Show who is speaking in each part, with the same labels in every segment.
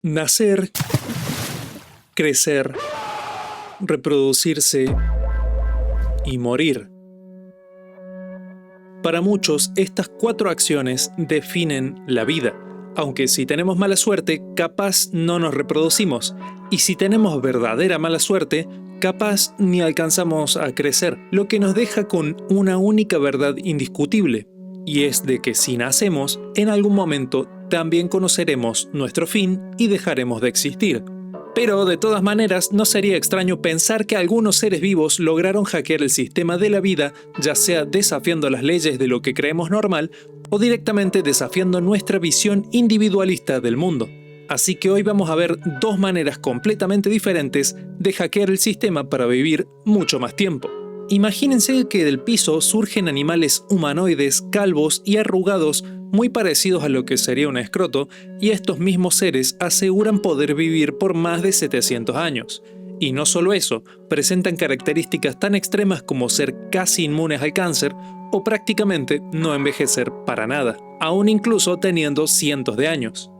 Speaker 1: Nacer, crecer, reproducirse y morir. Para muchos, estas 4 acciones definen la vida. Aunque si tenemos mala suerte, capaz no nos reproducimos. Y si tenemos verdadera mala suerte, capaz ni alcanzamos a crecer. Lo que nos deja con una única verdad indiscutible. Y es de que si nacemos, en algún momento también conoceremos nuestro fin y dejaremos de existir. Pero de todas maneras, no sería extraño pensar que algunos seres vivos lograron hackear el sistema de la vida, ya sea desafiando las leyes de lo que creemos normal o directamente desafiando nuestra visión individualista del mundo. Así que hoy vamos a ver 2 maneras completamente diferentes de hackear el sistema para vivir mucho más tiempo. Imagínense que del piso surgen animales humanoides, calvos y arrugados muy parecidos a lo que sería un escroto, y estos mismos seres aseguran poder vivir por más de 700 años. Y no solo eso, presentan características tan extremas como ser casi inmunes al cáncer o prácticamente no envejecer para nada, aún incluso teniendo cientos de años.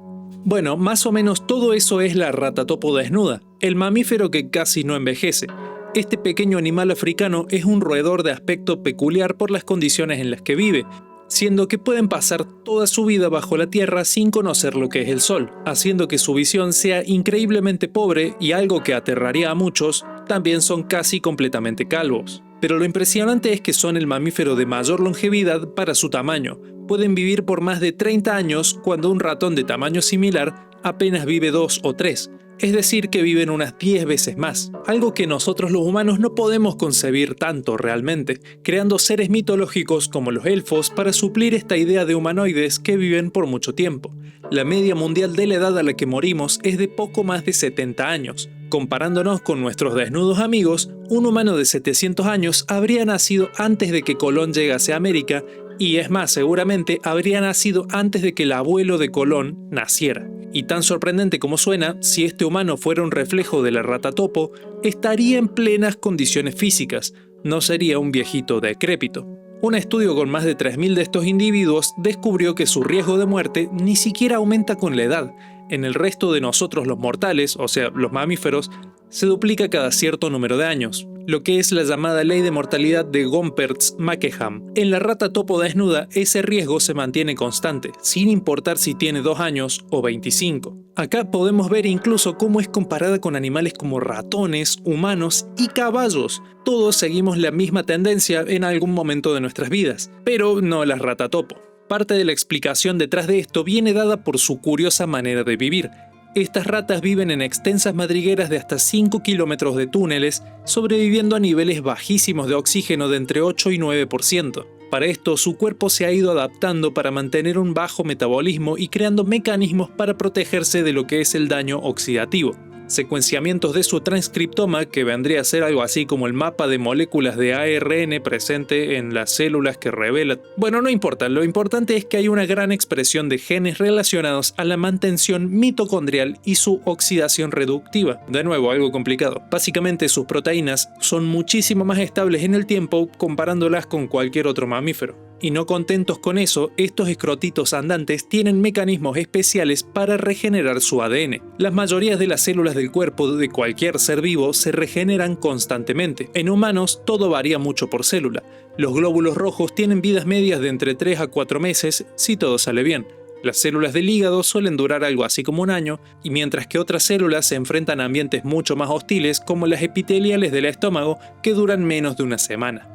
Speaker 1: Bueno, más o menos todo eso es la ratatopo desnuda, el mamífero que casi no envejece. Este pequeño animal africano es un roedor de aspecto peculiar por las condiciones en las que vive, siendo que pueden pasar toda su vida bajo la tierra sin conocer lo que es el sol, haciendo que su visión sea increíblemente pobre y algo que aterraría a muchos, también son casi completamente calvos. Pero lo impresionante es que son el mamífero de mayor longevidad para su tamaño. Pueden vivir por más de 30 años cuando un ratón de tamaño similar apenas vive 2 o 3. Es decir, que viven unas 10 veces más, algo que nosotros los humanos no podemos concebir tanto realmente, creando seres mitológicos como los elfos para suplir esta idea de humanoides que viven por mucho tiempo. La media mundial de la edad a la que morimos es de poco más de 70 años. Comparándonos con nuestros desnudos amigos, un humano de 700 años habría nacido antes de que Colón llegase a América, y es más, seguramente habría nacido antes de que el abuelo de Colón naciera. Y tan sorprendente como suena, si este humano fuera un reflejo de la ratatopo, estaría en plenas condiciones físicas, no sería un viejito decrépito. Un estudio con más de 3.000 de estos individuos descubrió que su riesgo de muerte ni siquiera aumenta con la edad. En el resto de nosotros los mortales, o sea, los mamíferos, se duplica cada cierto número de años, lo que es la llamada ley de mortalidad de Gompertz-Mackenham. En la ratatopo desnuda, ese riesgo se mantiene constante, sin importar si tiene 2 años o 25. Acá podemos ver incluso cómo es comparada con animales como ratones, humanos y caballos. Todos seguimos la misma tendencia en algún momento de nuestras vidas, pero no las ratatopo. Parte de la explicación detrás de esto viene dada por su curiosa manera de vivir. Estas ratas viven en extensas madrigueras de hasta 5 kilómetros de túneles, sobreviviendo a niveles bajísimos de oxígeno de entre 8 y 9%. Para esto, su cuerpo se ha ido adaptando para mantener un bajo metabolismo y creando mecanismos para protegerse de lo que es el daño oxidativo. Secuenciamientos de su transcriptoma, que vendría a ser algo así como el mapa de moléculas de ARN presente en las células que revela. Bueno, no importa, lo importante es que hay una gran expresión de genes relacionados a la mantención mitocondrial y su oxidación reductiva. De nuevo, algo complicado. Básicamente sus proteínas son muchísimo más estables en el tiempo comparándolas con cualquier otro mamífero. Y no contentos con eso, estos escrotitos andantes tienen mecanismos especiales para regenerar su ADN. Las mayorías de las células del cuerpo de cualquier ser vivo se regeneran constantemente. En humanos todo varía mucho por célula. Los glóbulos rojos tienen vidas medias de entre 3 a 4 meses si todo sale bien. Las células del hígado suelen durar algo así como 1 año, y mientras que otras células se enfrentan a ambientes mucho más hostiles como las epiteliales del estómago que duran menos de 1 semana.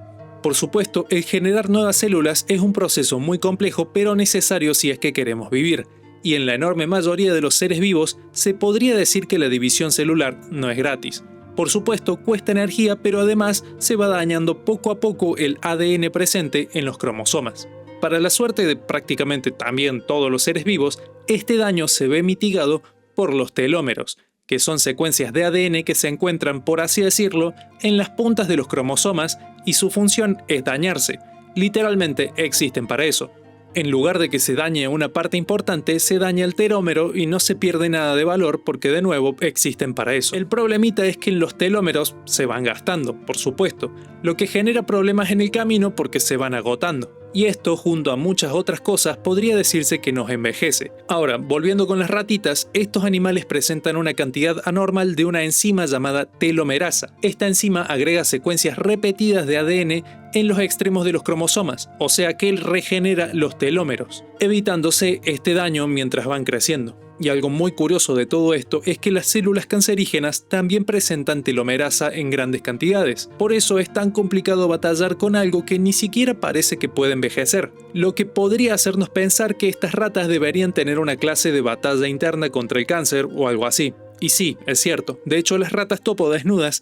Speaker 1: Por supuesto, el generar nuevas células es un proceso muy complejo pero necesario si es que queremos vivir, y en la enorme mayoría de los seres vivos se podría decir que la división celular no es gratis. Por supuesto, cuesta energía, pero además se va dañando poco a poco el ADN presente en los cromosomas. Para la suerte de prácticamente también todos los seres vivos, este daño se ve mitigado por los telómeros, que son secuencias de ADN que se encuentran, por así decirlo, en las puntas de los cromosomas y su función es dañarse. Literalmente existen para eso. En lugar de que se dañe una parte importante, se daña el telómero y no se pierde nada de valor porque de nuevo existen para eso. El problemita es que los telómeros se van gastando, por supuesto, lo que genera problemas en el camino porque se van agotando. y esto, junto a muchas otras cosas, podría decirse que nos envejece. Ahora, volviendo con las ratitas, estos animales presentan una cantidad anormal de una enzima llamada telomerasa. Esta enzima agrega secuencias repetidas de ADN en los extremos de los cromosomas, o sea que él regenera los telómeros, evitándose este daño mientras van creciendo. Y algo muy curioso de todo esto es que las células cancerígenas también presentan telomerasa en grandes cantidades. Por eso es tan complicado batallar con algo que ni siquiera parece que puede envejecer. Lo que podría hacernos pensar que estas ratas deberían tener una clase de batalla interna contra el cáncer o algo así. Y sí, es cierto. De hecho, las ratas topo desnudas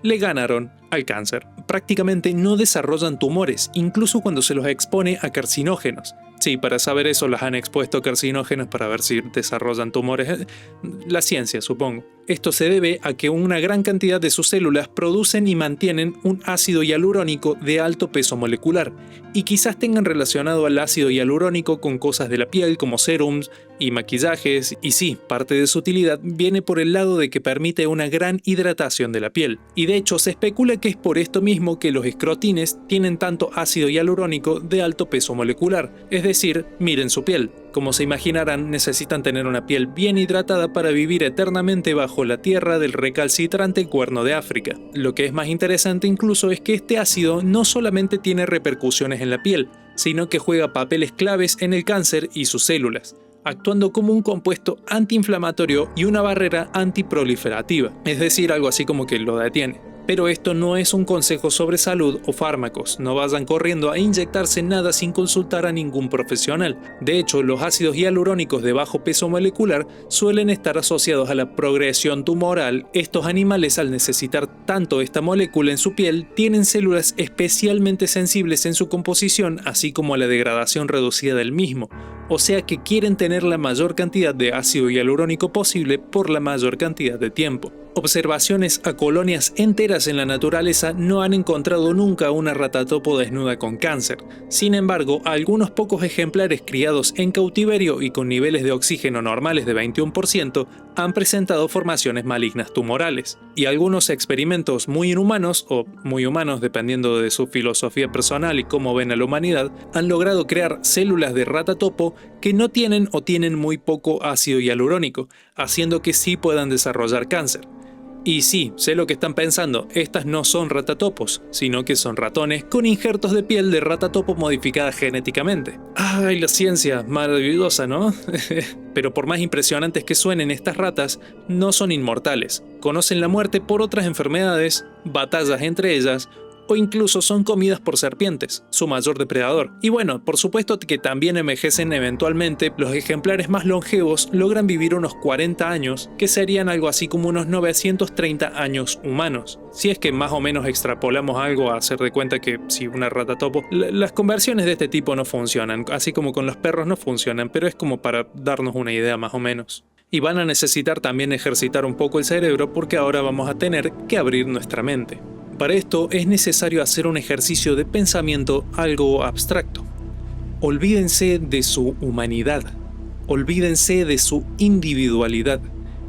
Speaker 1: le ganaron al cáncer. Prácticamente no desarrollan tumores, incluso cuando se los expone a carcinógenos. Sí, para saber eso las han expuesto a carcinógenos para ver si desarrollan tumores. La ciencia, supongo. Esto se debe a que una gran cantidad de sus células producen y mantienen un ácido hialurónico de alto peso molecular, y quizás tengan relacionado al ácido hialurónico con cosas de la piel como serums y maquillajes, y sí, parte de su utilidad viene por el lado de que permite una gran hidratación de la piel. Y de hecho se especula que es por esto mismo que los escrotines tienen tanto ácido hialurónico de alto peso molecular, es decir, miren su piel. Como se imaginarán, necesitan tener una piel bien hidratada para vivir eternamente bajo la tierra del recalcitrante Cuerno de África. Lo que es más interesante incluso es que este ácido no solamente tiene repercusiones en la piel, sino que juega papeles claves en el cáncer y sus células, actuando como un compuesto antiinflamatorio y una barrera antiproliferativa, es decir, algo así como que lo detiene. Pero esto no es un consejo sobre salud o fármacos, no vayan corriendo a inyectarse nada sin consultar a ningún profesional. De hecho, los ácidos hialurónicos de bajo peso molecular suelen estar asociados a la progresión tumoral. Estos animales, al necesitar tanto esta molécula en su piel, tienen células especialmente sensibles en su composición, así como a la degradación reducida del mismo. O sea que quieren tener la mayor cantidad de ácido hialurónico posible por la mayor cantidad de tiempo. Observaciones a colonias enteras en la naturaleza no han encontrado nunca una rata topo desnuda con cáncer. Sin embargo, algunos pocos ejemplares criados en cautiverio y con niveles de oxígeno normales de 21% han presentado formaciones malignas tumorales. Y algunos experimentos muy inhumanos, o muy humanos dependiendo de su filosofía personal y cómo ven a la humanidad, han logrado crear células de rata topo que no tienen o tienen muy poco ácido hialurónico, haciendo que sí puedan desarrollar cáncer. Y sí, sé lo que están pensando, estas no son ratatopos, sino que son ratones con injertos de piel de ratatopo modificada genéticamente. ¡Ay, la ciencia! Maravillosa, ¿no? Pero por más impresionantes que suenen, estas ratas no son inmortales. Conocen la muerte por otras enfermedades, batallas entre ellas, o incluso son comidas por serpientes, su mayor depredador. Y bueno, por supuesto que también envejecen eventualmente. Los ejemplares más longevos logran vivir unos 40 años, que serían algo así como unos 930 años humanos. Si es que más o menos extrapolamos algo a hacer de cuenta que si una rata topo, las conversiones de este tipo no funcionan, así como con los perros no funcionan, pero es como para darnos una idea más o menos. Y van a necesitar también ejercitar un poco el cerebro porque ahora vamos a tener que abrir nuestra mente. Para esto es necesario hacer un ejercicio de pensamiento algo abstracto. Olvídense de su humanidad, olvídense de su individualidad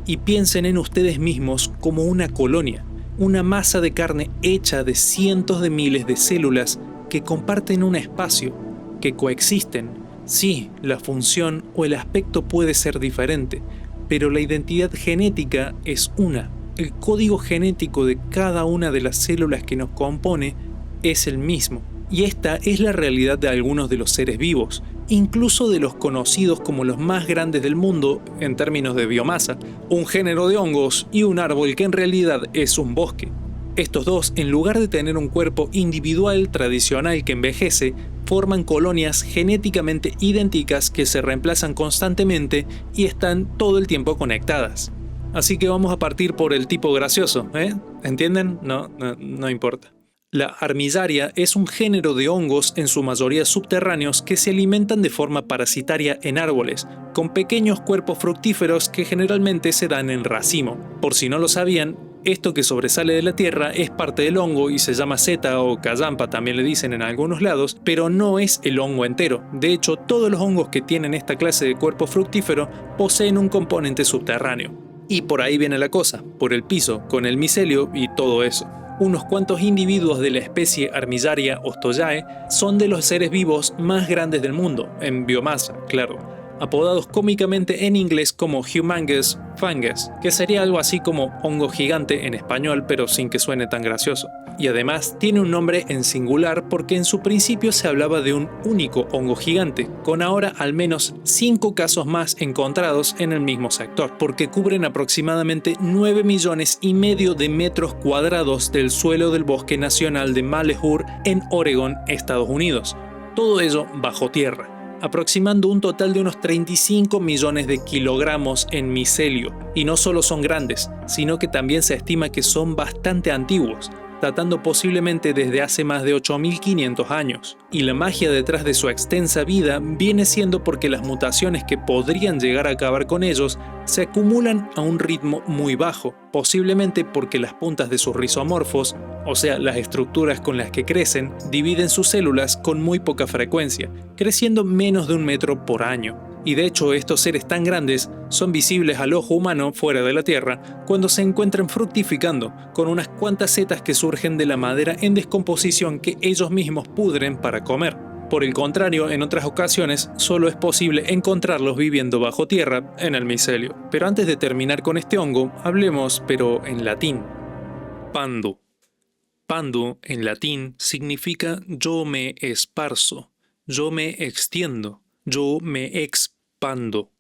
Speaker 1: y piensen en ustedes mismos como una colonia, una masa de carne hecha de cientos de miles de células que comparten un espacio, que coexisten. Sí, la función o el aspecto puede ser diferente, pero la identidad genética es una. El código genético de cada una de las células que nos compone es el mismo. Y esta es la realidad de algunos de los seres vivos, incluso de los conocidos como los más grandes del mundo en términos de biomasa, un género de hongos y un árbol que en realidad es un bosque. Estos dos, en lugar de tener un cuerpo individual tradicional que envejece, forman colonias genéticamente idénticas que se reemplazan constantemente y están todo el tiempo conectadas. Así que vamos a partir por el tipo gracioso, ¿eh? ¿Entienden? No importa. La armillaria es un género de hongos, en su mayoría subterráneos, que se alimentan de forma parasitaria en árboles, con pequeños cuerpos fructíferos que generalmente se dan en racimo. Por si no lo sabían, esto que sobresale de la tierra es parte del hongo y se llama seta o callampa, también le dicen en algunos lados, pero no es el hongo entero. De hecho, todos los hongos que tienen esta clase de cuerpo fructífero poseen un componente subterráneo. Y por ahí viene la cosa, por el piso, con el micelio y todo eso. Unos cuantos individuos de la especie Armillaria ostoyae son de los seres vivos más grandes del mundo, en biomasa, claro, apodados cómicamente en inglés como humongous fungus, que sería algo así como hongo gigante en español, pero sin que suene tan gracioso. Y además tiene un nombre en singular porque en su principio se hablaba de un único hongo gigante, con ahora al menos 5 casos más encontrados en el mismo sector, porque cubren aproximadamente 9,5 millones de metros cuadrados del suelo del Bosque Nacional de Malheur en Oregón, Estados Unidos. Todo ello bajo tierra, aproximando un total de unos 35 millones de kilogramos en micelio. Y no solo son grandes, sino que también se estima que son bastante antiguos, datando posiblemente desde hace más de 8.500 años. Y la magia detrás de su extensa vida viene siendo porque las mutaciones que podrían llegar a acabar con ellos se acumulan a un ritmo muy bajo, posiblemente porque las puntas de sus rizomorfos, o sea, las estructuras con las que crecen, dividen sus células con muy poca frecuencia, creciendo menos de 1 metro por año. Y de hecho estos seres tan grandes son visibles al ojo humano fuera de la Tierra cuando se encuentran fructificando, con unas cuantas setas que surgen de la madera en descomposición que ellos mismos pudren para comer. Por el contrario, en otras ocasiones solo es posible encontrarlos viviendo bajo tierra en el micelio. Pero antes de terminar con este hongo, hablemos, pero en latín. Pandu. Pandu en latín significa yo me esparzo, yo me extiendo, yo me expando.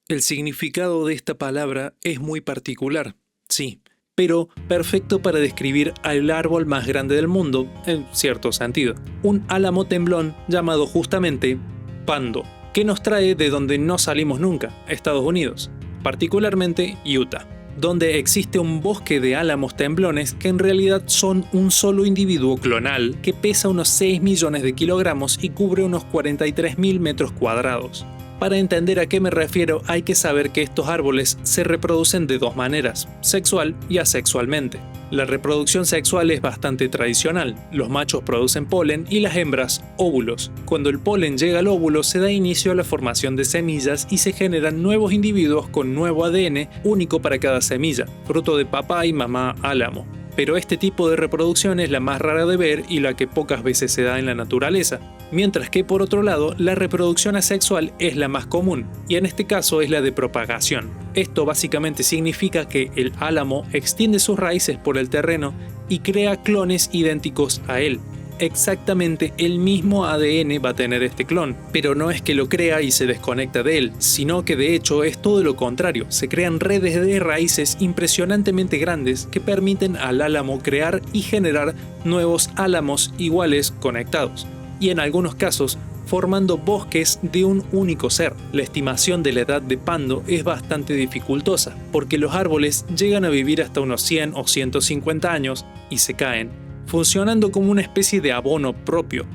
Speaker 1: El significado de esta palabra es muy particular, sí, pero perfecto para describir al árbol más grande del mundo, en cierto sentido. Un álamo temblón llamado justamente pando, que nos trae de donde no salimos nunca, Estados Unidos, particularmente Utah, donde existe un bosque de álamos temblones que en realidad son un solo individuo clonal que pesa unos 6 millones de kilogramos y cubre unos 43.000 metros cuadrados. Para entender a qué me refiero hay que saber que estos árboles se reproducen de dos maneras, sexual y asexualmente. La reproducción sexual es bastante tradicional, los machos producen polen y las hembras óvulos. Cuando el polen llega al óvulo se da inicio a la formación de semillas y se generan nuevos individuos con nuevo ADN único para cada semilla, fruto de papá y mamá álamo. Pero este tipo de reproducción es la más rara de ver y la que pocas veces se da en la naturaleza, mientras que por otro lado la reproducción asexual es la más común, y en este caso es la de propagación. Esto básicamente significa que el álamo extiende sus raíces por el terreno y crea clones idénticos a él. Exactamente el mismo ADN va a tener este clon, pero no es que lo crea y se desconecta de él, sino que de hecho es todo lo contrario, se crean redes de raíces impresionantemente grandes que permiten al álamo crear y generar nuevos álamos iguales conectados, y en algunos casos formando bosques de un único ser. La estimación de la edad de Pando es bastante dificultosa, porque los árboles llegan a vivir hasta unos 100 o 150 años y se caen, funcionando como una especie de abono propio.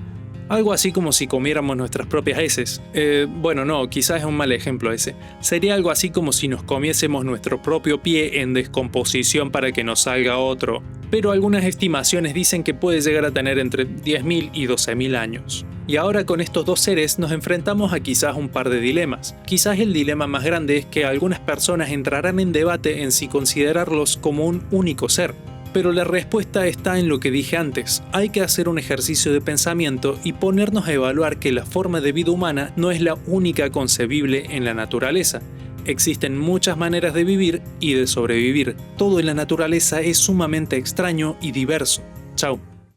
Speaker 1: Algo así como si comiéramos nuestras propias heces. Bueno, no, quizás es un mal ejemplo ese. Sería algo así como si nos comiésemos nuestro propio pie en descomposición para que nos salga otro. Pero algunas estimaciones dicen que puede llegar a tener entre 10.000 y 12.000 años. Y ahora con estos dos seres nos enfrentamos a quizás un par de dilemas. Quizás el dilema más grande es que algunas personas entrarán en debate en si considerarlos como un único ser. Pero la respuesta está en lo que dije antes. Hay que hacer un ejercicio de pensamiento y ponernos a evaluar que la forma de vida humana no es la única concebible en la naturaleza. Existen muchas maneras de vivir y de sobrevivir. Todo en la naturaleza es sumamente extraño y diverso. Chao.